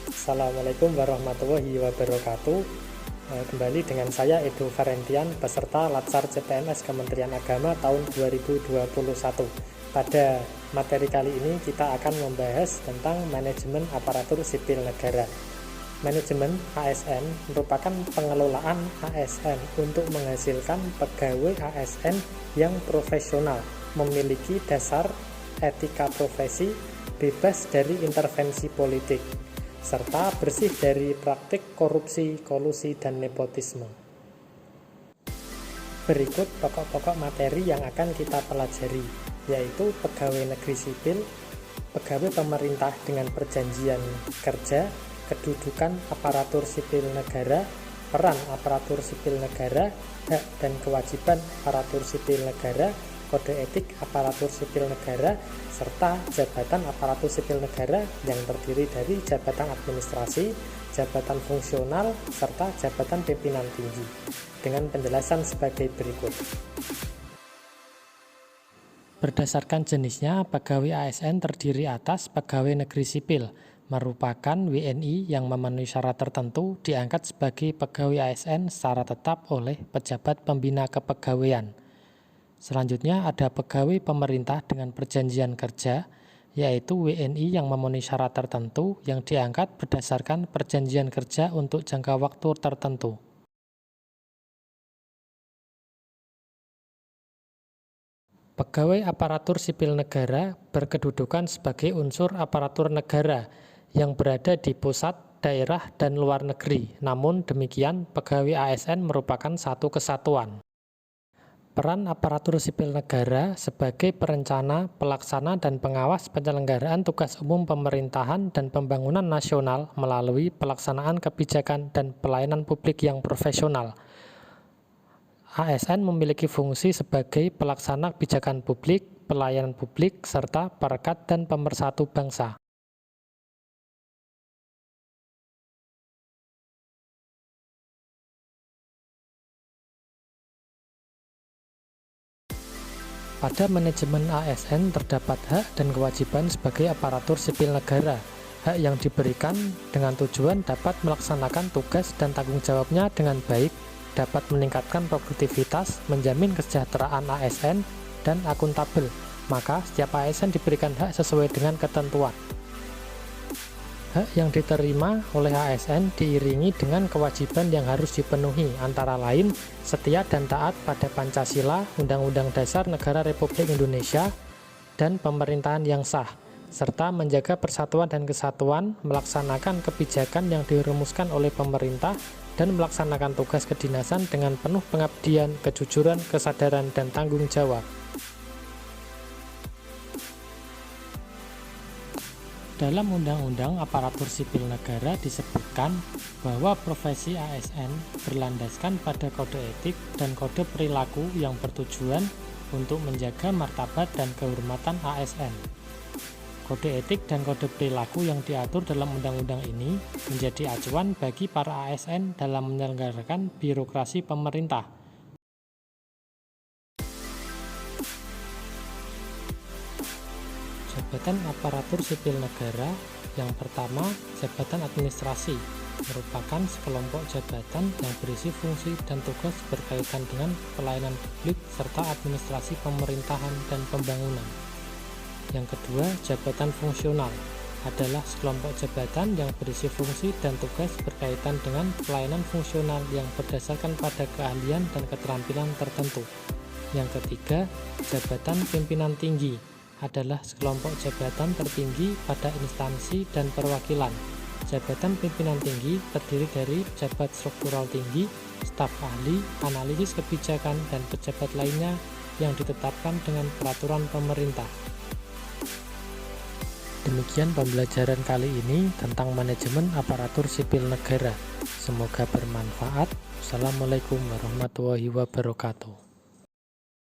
Assalamualaikum warahmatullahi wabarakatuh. Kembali dengan saya Edo Farentian, peserta Latsar CPNS Kementerian Agama tahun 2021. Pada materi kali ini kita akan membahas tentang manajemen aparatur sipil negara. Manajemen ASN merupakan pengelolaan ASN untuk menghasilkan pegawai ASN yang profesional, memiliki dasar etika profesi, bebas dari intervensi politik, serta bersih dari praktik korupsi, kolusi, dan nepotisme. Berikut pokok-pokok materi yang akan kita pelajari, yaitu pegawai negeri sipil, pegawai pemerintah dengan perjanjian kerja, kedudukan aparatur sipil negara, peran aparatur sipil negara, hak dan kewajiban aparatur sipil negara, kode etik aparatur sipil negara, serta jabatan aparatur sipil negara yang terdiri dari jabatan administrasi, jabatan fungsional, serta jabatan pimpinan tinggi, dengan penjelasan sebagai berikut. Berdasarkan jenisnya, pegawai ASN terdiri atas pegawai negeri sipil, merupakan WNI yang memenuhi syarat tertentu diangkat sebagai pegawai ASN secara tetap oleh pejabat pembina kepegawaian. Selanjutnya ada pegawai pemerintah dengan perjanjian kerja, yaitu WNI yang memenuhi syarat tertentu yang diangkat berdasarkan perjanjian kerja untuk jangka waktu tertentu. Pegawai aparatur sipil negara berkedudukan sebagai unsur aparatur negara yang berada di pusat, daerah, dan luar negeri. Namun demikian, pegawai ASN merupakan satu kesatuan. Peran aparatur sipil negara sebagai perencana, pelaksana, dan pengawas penyelenggaraan tugas umum pemerintahan dan pembangunan nasional melalui pelaksanaan kebijakan dan pelayanan publik yang profesional. ASN memiliki fungsi sebagai pelaksana kebijakan publik, pelayanan publik, serta perekat dan pemersatu bangsa. Pada manajemen ASN terdapat hak dan kewajiban sebagai aparatur sipil negara. Hak yang diberikan dengan tujuan dapat melaksanakan tugas dan tanggung jawabnya dengan baik, dapat meningkatkan produktivitas, menjamin kesejahteraan ASN, dan akuntabel. Maka setiap ASN diberikan hak sesuai dengan ketentuan. Hak yang diterima oleh ASN diiringi dengan kewajiban yang harus dipenuhi, antara lain setia dan taat pada Pancasila, Undang-Undang Dasar Negara Republik Indonesia, dan pemerintahan yang sah, serta menjaga persatuan dan kesatuan, melaksanakan kebijakan yang dirumuskan oleh pemerintah, dan melaksanakan tugas kedinasan dengan penuh pengabdian, kejujuran, kesadaran, dan tanggung jawab. Dalam Undang-Undang Aparatur Sipil Negara disebutkan bahwa profesi ASN berlandaskan pada kode etik dan kode perilaku yang bertujuan untuk menjaga martabat dan kehormatan ASN. Kode etik dan kode perilaku yang diatur dalam undang-undang ini menjadi acuan bagi para ASN dalam menyelenggarakan birokrasi pemerintah. Jabatan aparatur sipil negara yang pertama, jabatan administrasi, merupakan sekelompok jabatan yang berisi fungsi dan tugas berkaitan dengan pelayanan publik serta administrasi pemerintahan dan pembangunan. Yang kedua, jabatan fungsional adalah sekelompok jabatan yang berisi fungsi dan tugas berkaitan dengan pelayanan fungsional yang berdasarkan pada keahlian dan keterampilan tertentu. Yang ketiga, jabatan pimpinan tinggi adalah sekelompok jabatan tertinggi pada instansi dan perwakilan. Jabatan pimpinan tinggi terdiri dari pejabat struktural tinggi, staf ahli, analisis kebijakan, dan pejabat lainnya yang ditetapkan dengan peraturan pemerintah. Demikian pembelajaran kali ini tentang manajemen aparatur sipil negara. Semoga bermanfaat. Wassalamualaikum warahmatullahi wabarakatuh.